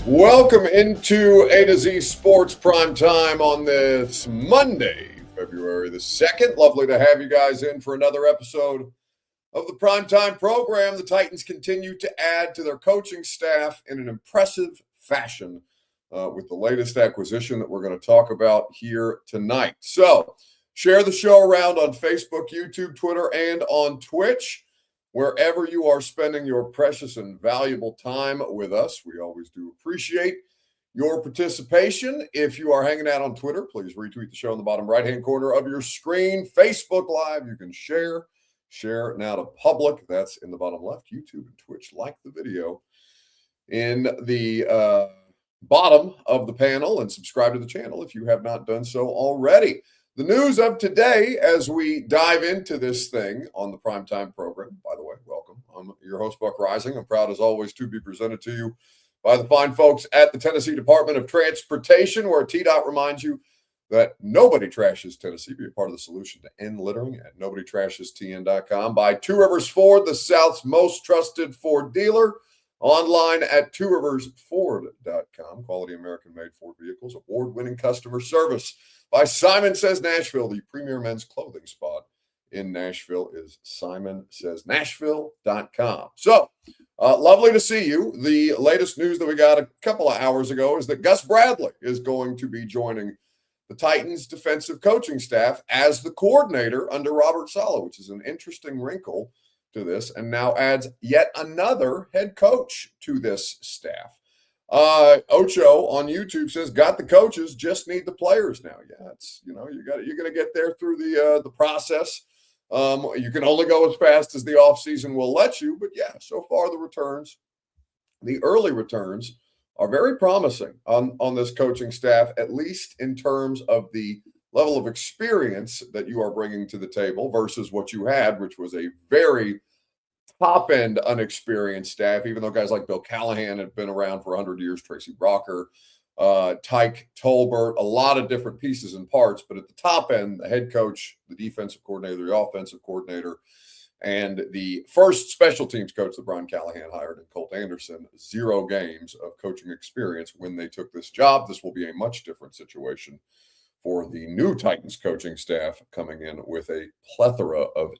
Welcome into A to Z Sports Prime Time on this Monday, February the 2nd. Lovely to have you guys in for another episode of the Primetime program. The Titans continue to add to their coaching staff in an impressive fashion with the latest acquisition that we're going to talk about here tonight. So, share the show around on Facebook, YouTube, Twitter, and on Twitch. Wherever you are spending your precious and valuable time with us, we always do appreciate your participation. If you are hanging out on Twitter, please retweet the show in the bottom right-hand corner of your screen. Facebook Live, you can share now to public. That's in the bottom left. YouTube and Twitch, like the video in the bottom of the panel, and subscribe to the channel if you have not done so already. The news of today, as we dive into this thing on the Primetime program, by the way, welcome. I'm your host, Buck Rising. I'm proud, as always, to be presented to you by the fine folks at the Tennessee Department of Transportation, where TDOT reminds you that nobody trashes Tennessee. Be a part of the solution to end littering at nobodytrashestn.com. By Two Rivers Ford, the South's most trusted Ford dealer. Online at tworiversford.com. Quality American-made Ford vehicles, award-winning customer service. By Simon Says Nashville, the premier men's clothing spot in Nashville is simonsaysnashville.com. So, lovely to see you. The latest news that we got a couple of hours ago is that Gus Bradley is going to be joining the Titans defensive coaching staff as the coordinator under Robert Saleh, which is an interesting wrinkle to this, and now adds yet another head coach to this staff. Ocho on YouTube says, "Got the coaches, just need the players now." Yeah, it's you're going to get there through the process. You can only go as fast as the offseason will let you, but yeah, so far the early returns are very promising on this coaching staff, at least in terms of the level of experience that you are bringing to the table versus what you had, which was a very top-end unexperienced staff, even though guys like Bill Callahan had been around for 100 years, Tracy Rocker, Tyke Tolbert, a lot of different pieces and parts. But at the top end, the head coach, the defensive coordinator, the offensive coordinator, and the first special teams coach that Brian Callahan hired, and Colt Anderson, 0 games of coaching experience when they took this job. This will be a much different situation for the new Titans coaching staff, coming in with a plethora of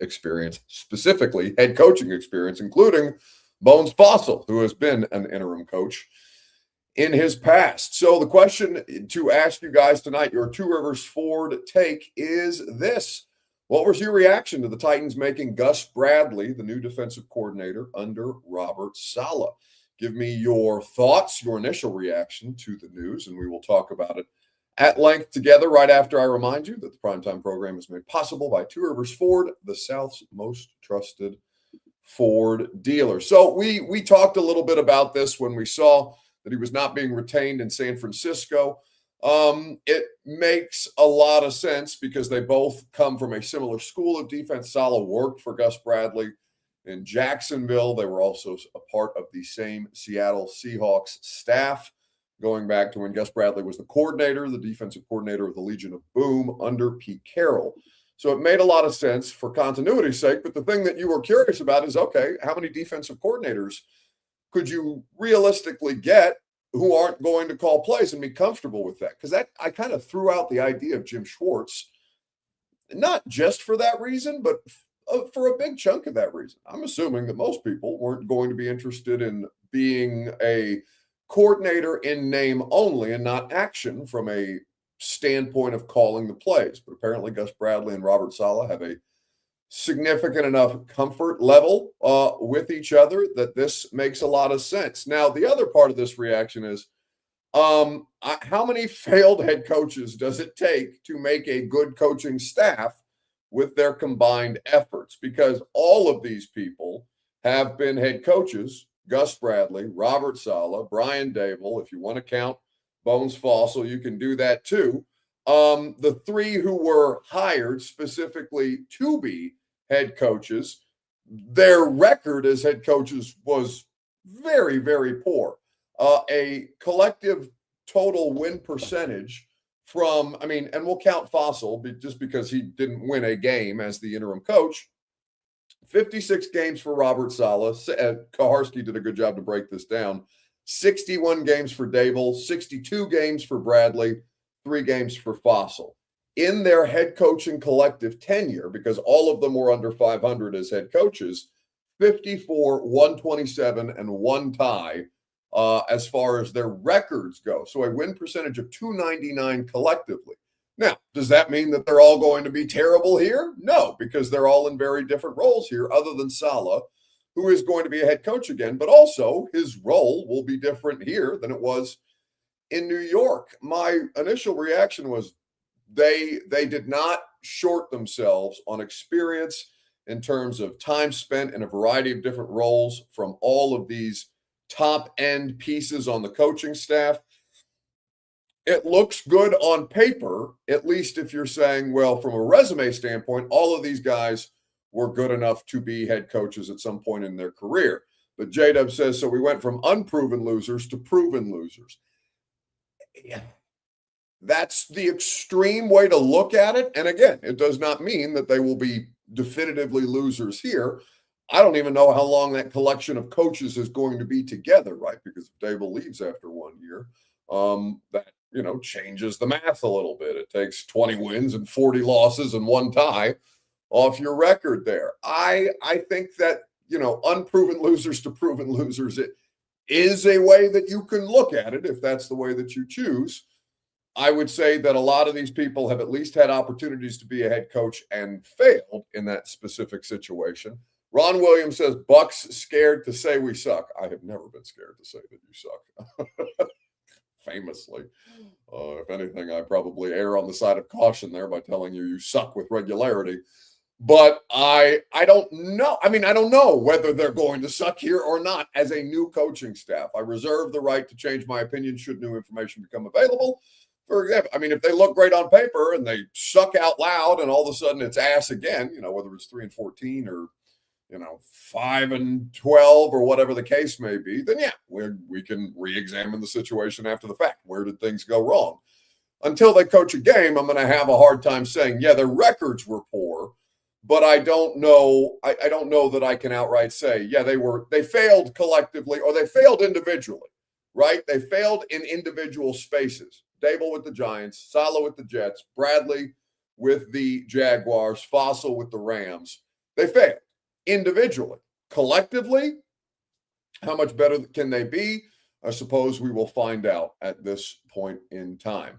experience, specifically head coaching experience, including Bones Fossil, who has been an interim coach in his past. So the question to ask you guys tonight, your Two Rivers Ford take, is this: what was your reaction to the Titans making Gus Bradley the new defensive coordinator under Robert Saleh? Give me your thoughts, your initial reaction to the news, and we will talk about it at length together right after I remind you that the Primetime program is made possible by Two Rivers Ford, the South's most trusted Ford dealer. So we talked a little bit about this when we saw that he was not being retained in San Francisco. It makes a lot of sense because they both come from a similar school of defense. Saleh worked for Gus Bradley in Jacksonville. They were also a part of the same Seattle Seahawks staff, going back to when Gus Bradley was the coordinator, the defensive coordinator of the Legion of Boom under Pete Carroll. So it made a lot of sense for continuity's sake. But the thing that you were curious about is, okay, how many defensive coordinators could you realistically get who aren't going to call plays and be comfortable with that? Because I kind of threw out the idea of Jim Schwartz, not just for that reason, but for a big chunk of that reason. I'm assuming that most people weren't going to be interested in being a coordinator in name only and not action from a standpoint of calling the plays. But apparently Gus Bradley and Robert Saleh have a significant enough comfort level with each other that this makes a lot of sense. Now, the other part of this reaction is, how many failed head coaches does it take to make a good coaching staff with their combined efforts? Because all of these people have been head coaches: Gus Bradley, Robert Saleh, Brian Dable. If you want to count Bones Fossil, you can do that too. The 3 who were hired specifically to be head coaches, their record as head coaches was very, very poor. A collective total win percentage from, and we'll count Fossil just because he didn't win a game as the interim coach. 56 games for Robert Saleh. Kaharski did a good job to break this down. 61 games for Dable, 62 games for Bradley, 3 games for Fossil. In their head coaching collective tenure, because all of them were under 500 as head coaches, 54, 127, and 1 tie as far as their records go. So a win percentage of 299 collectively. Now, does that mean that they're all going to be terrible here? No, because they're all in very different roles here, other than Saleh, who is going to be a head coach again, but also his role will be different here than it was in New York. My initial reaction was they did not short themselves on experience in terms of time spent in a variety of different roles from all of these top end pieces on the coaching staff. It looks good on paper, at least if you're saying, well, from a resume standpoint, all of these guys were good enough to be head coaches at some point in their career. But J-Dub says, so we went from unproven losers to proven losers. Yeah. That's the extreme way to look at it. And again, it does not mean that they will be definitively losers here. I don't even know how long that collection of coaches is going to be together, right? Because if Dable leaves after 1 year, that, changes the math a little bit. It takes 20 wins and 40 losses and 1 tie off your record there. I think that, unproven losers to proven losers, it is a way that you can look at it if that's the way that you choose. I would say that a lot of these people have at least had opportunities to be a head coach and failed in that specific situation. Ron Williams says, Bucks scared to say we suck. I have never been scared to say that you suck. Famously. If anything, I probably err on the side of caution there by telling you suck with regularity. But I don't know. I don't know whether they're going to suck here or not as a new coaching staff. I reserve the right to change my opinion should new information become available. For example, if they look great on paper and they suck out loud and all of a sudden it's ass again, whether it's 3-14 or 5-12 or whatever the case may be, then yeah, we can re-examine the situation after the fact. Where did things go wrong? Until they coach a game, I'm going to have a hard time saying, yeah, their records were poor, but I don't know. I don't know that I can outright say, yeah, they failed collectively or they failed individually, right? They failed in individual spaces. Dable with the Giants, Saleh with the Jets, Bradley with the Jaguars, Fossil with the Rams. They failed individually. Collectively, how much better can they be? I suppose we will find out at this point in time.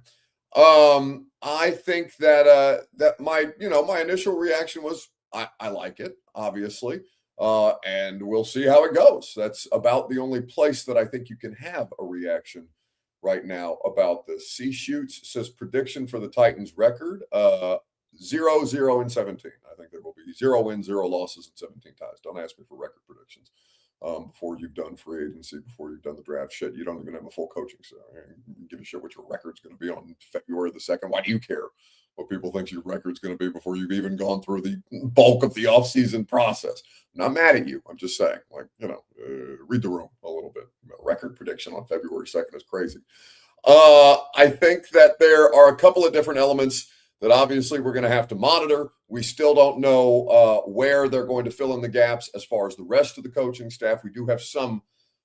I think that my initial reaction was I like it, obviously, and we'll see how it goes. That's about the only place that I think you can have a reaction right now about this. C Shoots says prediction for the Titans record 0-0-17. I think there will be 0 wins, 0 losses, and 17 ties. Don't ask me for record predictions before you've done free agency, before you've done the draft. Shit, you don't even have a full coaching staff. Give a shit what your record's going to be on February the 2nd. Why do you care what people think your record's going to be before you've even gone through the bulk of the offseason process? I'm not mad at you. I'm just saying, read the room a little bit. Record prediction on February 2nd is crazy. I think that there are a couple of different elements that obviously we're going to have to monitor. We still don't know where they're going to fill in the gaps as far as the rest of the coaching staff. We do have some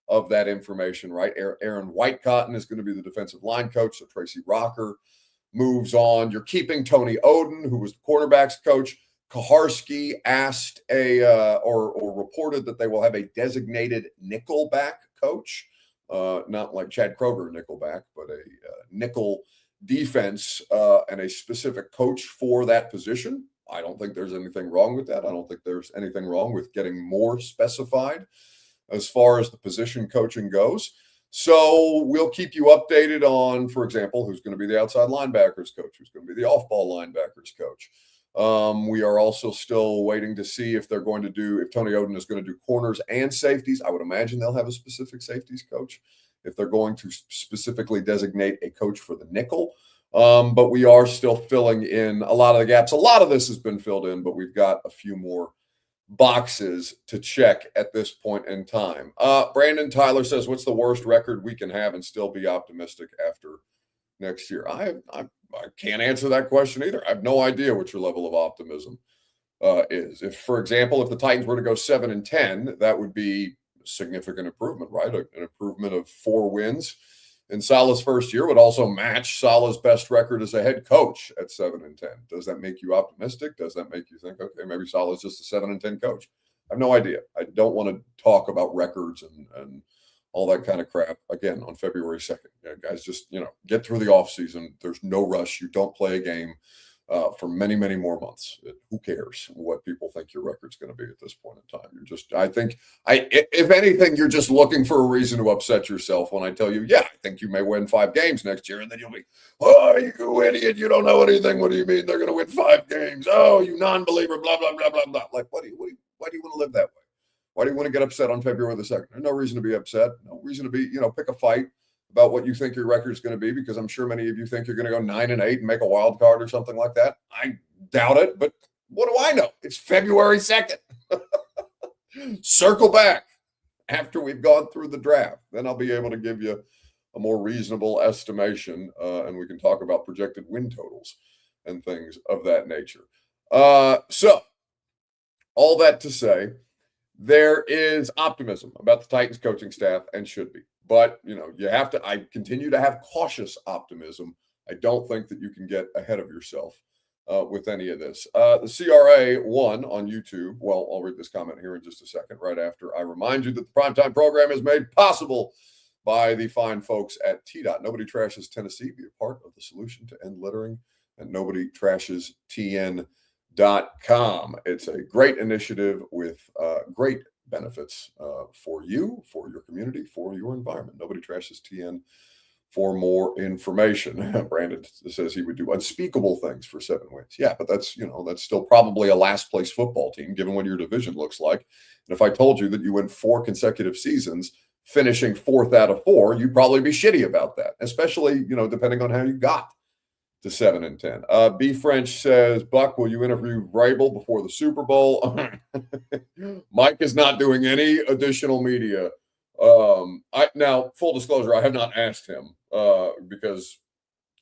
of that information, right? Aaron Whitecotton is going to be the defensive line coach, so Tracy Rocker moves on. You're keeping Tony Oden, who was the quarterbacks coach. Kaharski asked or reported that they will have a designated nickelback coach, not like Chad Kroger nickelback, but a nickel defense and a specific coach for that position. I don't think there's anything wrong with that. I don't think there's anything wrong with getting more specified as far as the position coaching goes. So we'll keep you updated on, for example, who's going to be the outside linebackers coach, who's going to be the off-ball linebackers coach. We are also still waiting to see if Tony Oden is going to do corners and safeties. I would imagine they'll have a specific safeties coach if they're going to specifically designate a coach for the nickel. But we are still filling in a lot of the gaps. A lot of this has been filled in, but we've got a few more boxes to check at this point in time. Brandon Tyler says, what's the worst record we can have and still be optimistic after next year? I can't answer that question either. I have no idea what your level of optimism is. If, for example, if the Titans were to go 7-10, that would be significant improvement, right? An improvement of 4 wins in Salah's first year would also match Salah's best record as a head coach at 7-10. Does that make you optimistic? Does that make you think, okay, maybe Salah's just a 7-10 coach? I have no idea. I don't want to talk about records and all that kind of crap again on February 2nd. Yeah, guys, just get through the offseason. There's no rush. You don't play a game for many, many more months. Who cares what people think your record's going to be at this point in time? If anything, you're just looking for a reason to upset yourself when I tell you, yeah, I think you may win 5 games next year. And then you'll be, oh, you idiot. You don't know anything. What do you mean they're going to win 5 games? Oh, you non-believer, blah, blah, blah, blah, blah. Like, why do you want to live that way? Why do you want to get upset on February the 2nd? There's no reason to be upset. No reason to be, pick a fight about what you think your record is going to be, because I'm sure many of you think you're going to go 9-8 and make a wild card or something like that. I doubt it, but what do I know? It's February 2nd. Circle back after we've gone through the draft. Then I'll be able to give you a more reasonable estimation, and we can talk about projected win totals and things of that nature. So all that to say, there is optimism about the Titans coaching staff, and should be. But, I continue to have cautious optimism. I don't think that you can get ahead of yourself with any of this. The CRA1 on YouTube, well, I'll read this comment here in just a second, right after I remind you that the Primetime program is made possible by the fine folks at TDOT. Nobody trashes Tennessee. Be a part of the solution to end littering, and nobody trashes TN.com. It's a great initiative with great benefits for you, for your community, for your environment. Nobody trashes TN for more information. Brandon says he would do unspeakable things for 7 wins. Yeah, but that's still probably a last place football team, given what your division looks like. And if I told you that you win 4 consecutive seasons, finishing 4th out of 4, you'd probably be shitty about that, especially, depending on how you got to 7-10. B French says, Buck, will you interview Vrabel before the Super Bowl? Mike is not doing any additional media. Now, full disclosure, I have not asked him because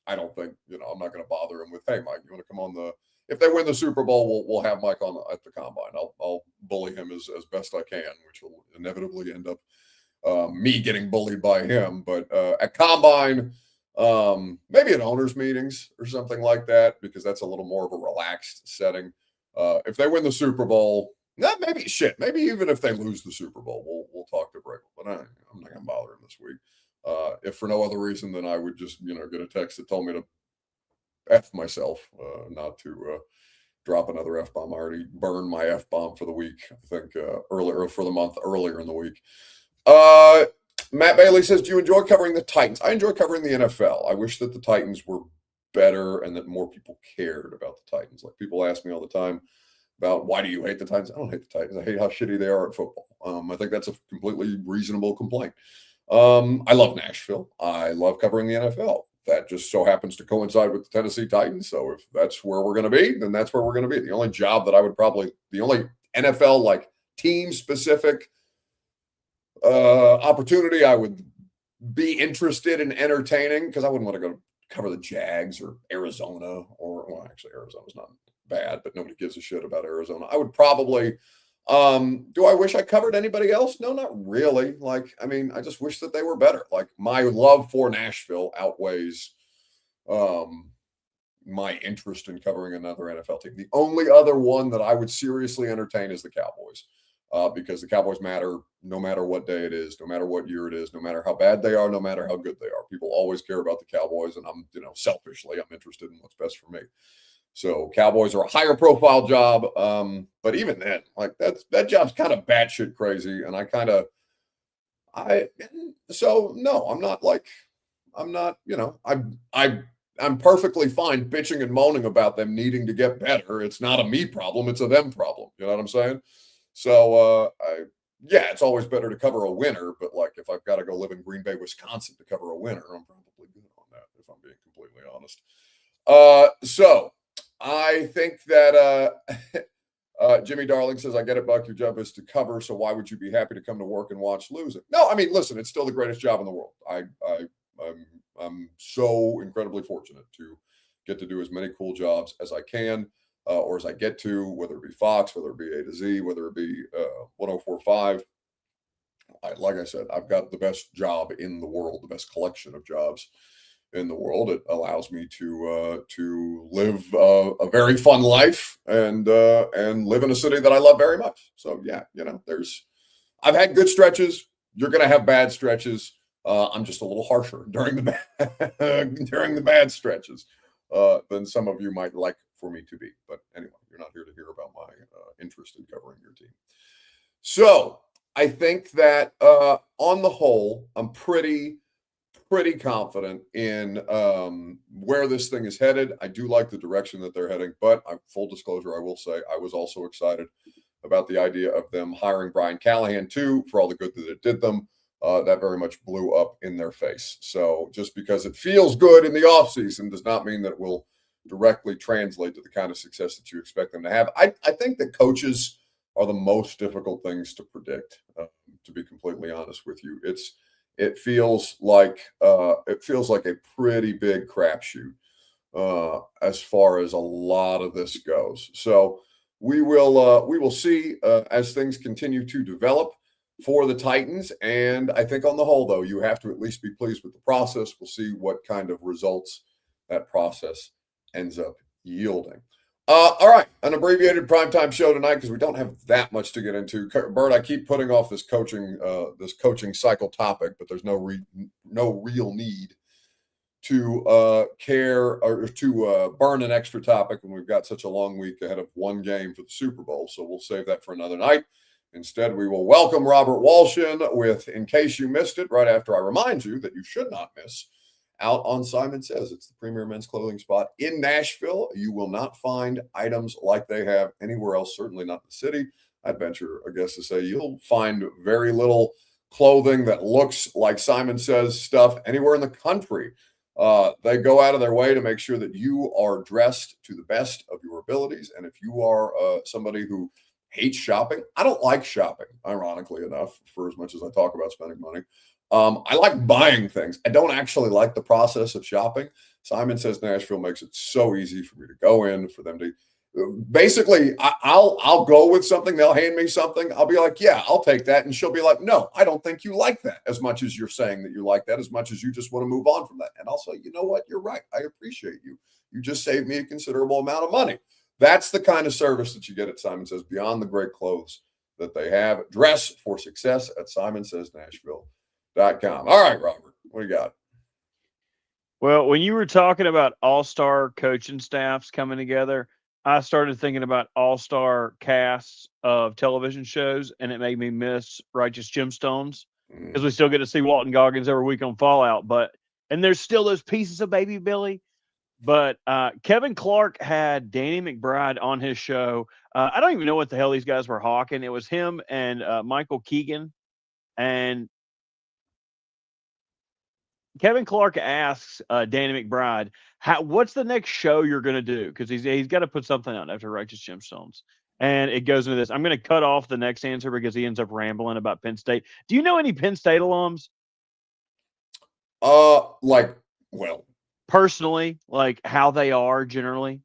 I don't think, I'm not going to bother him with, hey, Mike, you want to come on if they win the Super Bowl, we'll have Mike on at the combine. I'll bully him as best I can, which will inevitably end up me getting bullied by him. But at combine, maybe at owners meetings or something like that, because that's a little more of a relaxed setting. If they win the Super Bowl, maybe even if they lose the Super Bowl, we'll talk to Vrabel. But I'm not gonna bother him this week. If for no other reason than I would just get a text that told me to F myself, not to drop another F bomb. I already burned my F bomb for the week. I think earlier for the month, earlier in the week. Matt Bailey says, do you enjoy covering the Titans? I enjoy covering the NFL. I wish that the Titans were better and that more people cared about the Titans. Like, people ask me all the time about, why do you hate the Titans? I don't hate the Titans. I hate how shitty they are at football. I think that's a completely reasonable complaint. I love Nashville. I love covering the NFL. That just so happens to coincide with the Tennessee Titans. So if that's where we're going to be, then that's where we're going to be. The only job that the only NFL like team specific opportunity I would be interested in entertaining, because I wouldn't want to go cover the Jags or Arizona, actually Arizona's not bad, but nobody gives a shit about Arizona. I would probably, do I wish I covered anybody else? No, not really. I just wish that they were better. Like, my love for Nashville outweighs my interest in covering another NFL team. The only other one that I would seriously entertain is the Cowboys. Because the Cowboys matter no matter what day it is, no matter what year it is, no matter how bad they are, no matter how good they are. People always care about the Cowboys, and I'm, selfishly, I'm interested in what's best for me. So Cowboys are a higher profile job. But even then, that job's kind of batshit crazy. And I'm perfectly fine bitching and moaning about them needing to get better. It's not a me problem. It's a them problem. You know what I'm saying? So, it's always better to cover a winner, but if I've got to go live in Green Bay, Wisconsin to cover a winner, I'm probably good on that, if I'm being completely honest. So I think that, Jimmy Darling says, I get it, Buck, your job is to cover. So why would you be happy to come to work and watch losing? No, I mean, listen, it's still the greatest job in the world. I'm so incredibly fortunate to get to do as many cool jobs as I can. Or as I get to, whether it be Fox, whether it be A to Z, whether it be 104.5, like I said, I've got the best job in the world, the best collection of jobs in the world. It allows me to live a very fun life and live in a city that I love very much. So yeah, I've had good stretches. You're going to have bad stretches. I'm just a little harsher during during the bad stretches than some of you might like for me to be. But anyway, you're not here to hear about my interest in covering your team. So I think that on the whole, I'm pretty confident in where this thing is headed. I do like the direction that they're heading, but full disclosure, I will say I was also excited about the idea of them hiring Brian Callahan too, for all the good that it did them. That very much blew up in their face. So just because it feels good in the offseason does not mean that it will directly translate to the kind of success that you expect them to have. I think that coaches are the most difficult things to predict, to be completely honest with you. It feels like a pretty big crapshoot as far as a lot of this goes. So we will see as things continue to develop for the Titans. And I think on the whole, though, you have to at least be pleased with the process. We'll see what kind of results that process ends up yielding. All right, an abbreviated primetime show tonight because we don't have that much to get into. Bert, I keep putting off this coaching cycle topic, but there's no real need to care or to burn an extra topic when we've got such a long week ahead of one game for the Super Bowl. So we'll save that for another night. Instead, we will welcome Robert Walsh in with In Case You Missed It, right after I remind you that you should not miss out on Simon Says. It's the premier men's clothing spot in Nashville. You will not find items like they have anywhere else, certainly not in the city. I'd venture, I guess, to say you'll find very little clothing that looks like Simon Says stuff anywhere in the country. They go out of their way to make sure that you are dressed to the best of your abilities. And if you are somebody who hates shopping, I don't like shopping, ironically enough, for as much as I talk about spending money. I like buying things. I don't actually like the process of shopping. Simon Says Nashville makes it so easy for me to go in, for them to basically, I'll go with something. They'll hand me something. I'll be like, yeah, I'll take that. And she'll be like, no, I don't think you like that as much as you're saying that you like that, as much as you just want to move on from that. And I'll say, you know what? You're right. I appreciate you. You just saved me a considerable amount of money. That's the kind of service that you get at Simon Says, beyond the great clothes that they have. Dress for success at SimonSaysNashville.com. All right, Robert, what do you got? Well, when you were talking about all-star coaching staffs coming together, I started thinking about all-star casts of television shows, and it made me miss Righteous Gemstones because we still get to see Walton Goggins every week on Fallout. And there's still those pieces of Baby Billy. But Kevin Clark had Danny McBride on his show. I don't even know what the hell these guys were hawking. It was him and Michael Keegan. And Kevin Clark asks Danny McBride, what's the next show you're going to do? Because he's got to put something out after Righteous Gemstones. And it goes into this. I'm going to cut off the next answer because he ends up rambling about Penn State. Do you know any Penn State alums? Personally, like how they are generally?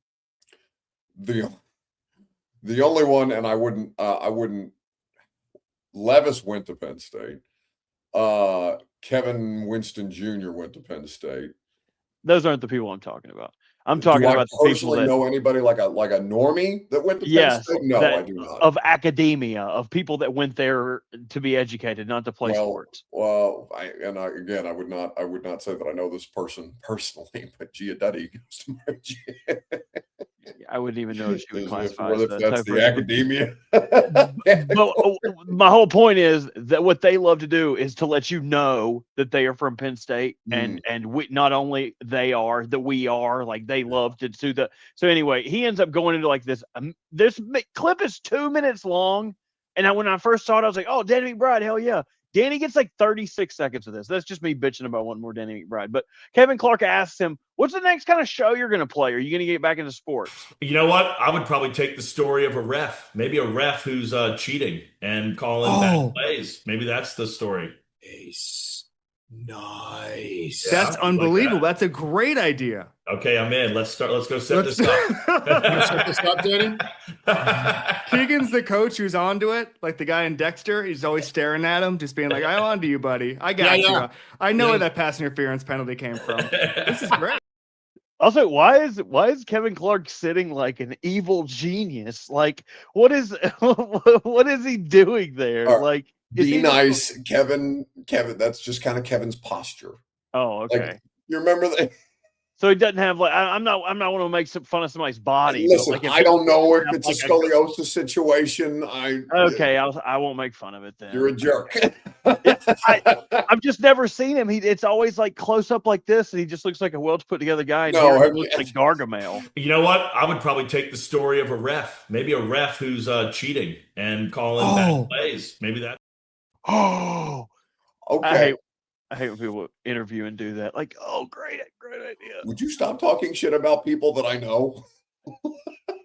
The only one, and I wouldn't Levis went to Penn State. Kevin Winston Jr. went to Penn State. Those aren't the people I'm talking about. I'm talking about the people that know anybody like a normie that went to Penn State? No, I do not. Of academia, of people that went there to be educated, not to play sports. Well, I would not say that I know this person personally, but Gia Duddy goes to my I wouldn't even know if she would classify as that's the academia. But my whole point is that what they love to do is to let you know that they are from Penn State, and we, not only they are, that we are. Like they love to do the. So anyway, he ends up going into like this. This clip is 2 minutes long, and when I first saw it, I was like, "Oh, Danny McBride, hell yeah!" Danny gets like 36 seconds of this. That's just me bitching about one more Danny McBride. But Kevin Clark asks him, what's the next kind of show you're going to play? Are you going to get back into sports? You know what? I would probably take the story of a ref. Maybe a ref who's cheating and calling bad plays. Maybe that's the story. Nice. That's I like unbelievable. that. That's a great idea. Okay, I'm in. Let's go set Let's- this up. Set this up, Danny? Keegan's the coach who's onto it, like the guy in Dexter. He's always staring at him, just being like, "I'm onto you, buddy. I got Yeah. you. I know Yeah. where that pass interference penalty came from." This is great. Also, why is Kevin Clark sitting like an evil genius? Like, what is what is he doing there? All right. Like, is Be he nice, Kevin. That's just kind of Kevin's posture. Oh, okay. Like, you remember that? So he doesn't have like I'm not want to make some fun of somebody's body. Listen, but like I don't know if have it's a like scoliosis situation. Okay, I won't make fun of it then. You're a jerk. I've just never seen him. It's always like close up like this, and he just looks like a well put together guy. And No, here he looks like Gargamel. You know what? I would probably take the story of a ref, maybe a ref who's cheating and calling bad plays. Maybe that. Oh, Okay. I hate when people interview and do that. Like, oh, great idea. Would you stop talking shit about people that I know?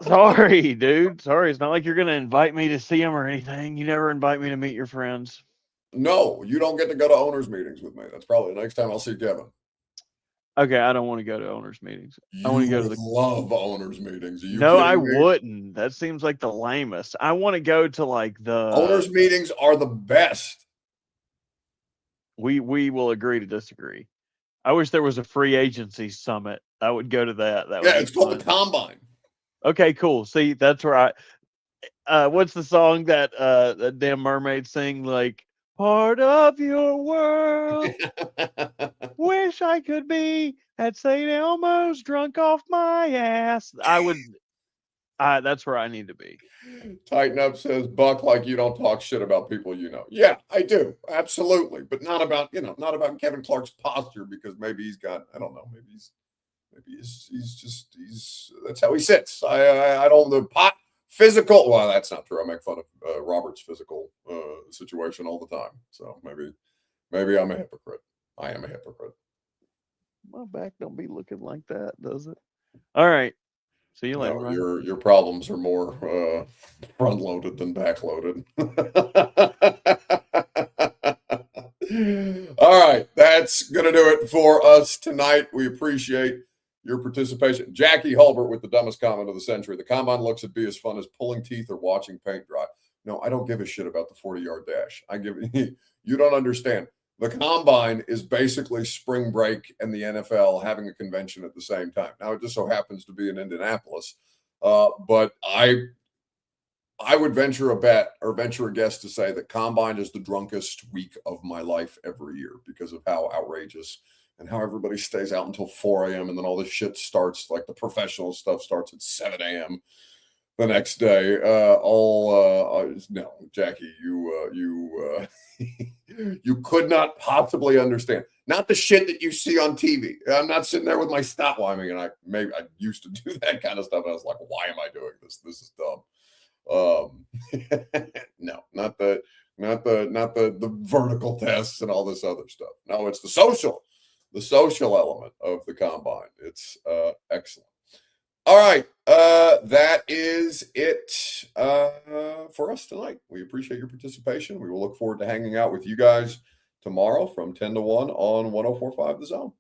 Sorry, dude. Sorry. It's not like you're gonna invite me to see him or anything. You never invite me to meet your friends. No, you don't get to go to owners meetings with me. That's probably the next time I'll see Kevin. Okay, I don't want to go to owners meetings. I want to go to the love owners meetings. Are you No, I kidding me? wouldn't. That seems like the lamest. I want to go to like the Owners meetings are the best. We will agree to disagree. I wish there was a free agency summit. I would go to that. That would Yeah, be it's called the fun. Combine. Okay, cool. See, that's where what's the song that that damn mermaid sing? Like, part of your world. Wish I could be at St. Elmo's drunk off my ass. That's where I need to be. Tighten Up says, Buck, like you don't talk shit about people you know. Yeah, I do. Absolutely. But not about Kevin Clark's posture, because maybe he's got, I don't know, maybe he's that's how he sits. I don't, the pot physical, well, that's not true. I make fun of Robert's physical situation all the time. So maybe I'm a hypocrite. I am a hypocrite. My back don't be looking like that, does it? All right. See you later. No, Ryan. your problems are more front loaded than back loaded. All right, that's gonna do it for us tonight. We appreciate your participation. Jackie Hulbert with the dumbest comment of the century. The combine looks at be as fun as pulling teeth or watching paint dry. No, I don't give a shit about the 40-yard dash. You don't understand. The combine is basically spring break and the NFL having a convention at the same time. Now, it just so happens to be in Indianapolis, but I would venture a bet or venture a guess to say that combine is the drunkest week of my life every year because of how outrageous and how everybody stays out until 4 a.m. and then all this shit starts, like the professional stuff starts at 7 a.m. the next day. No, Jackie, you you could not possibly understand. Not the shit that you see on TV. I'm not sitting there with my stopwatch. I mean, I used to do that kind of stuff. And I was like, why am I doing this? This is dumb. No, not the vertical tests and all this other stuff. No, it's the social element of the combine. It's excellent. All right, that is it for us tonight. We appreciate your participation. We will look forward to hanging out with you guys tomorrow from 10 to 1 on 104.5 The Zone.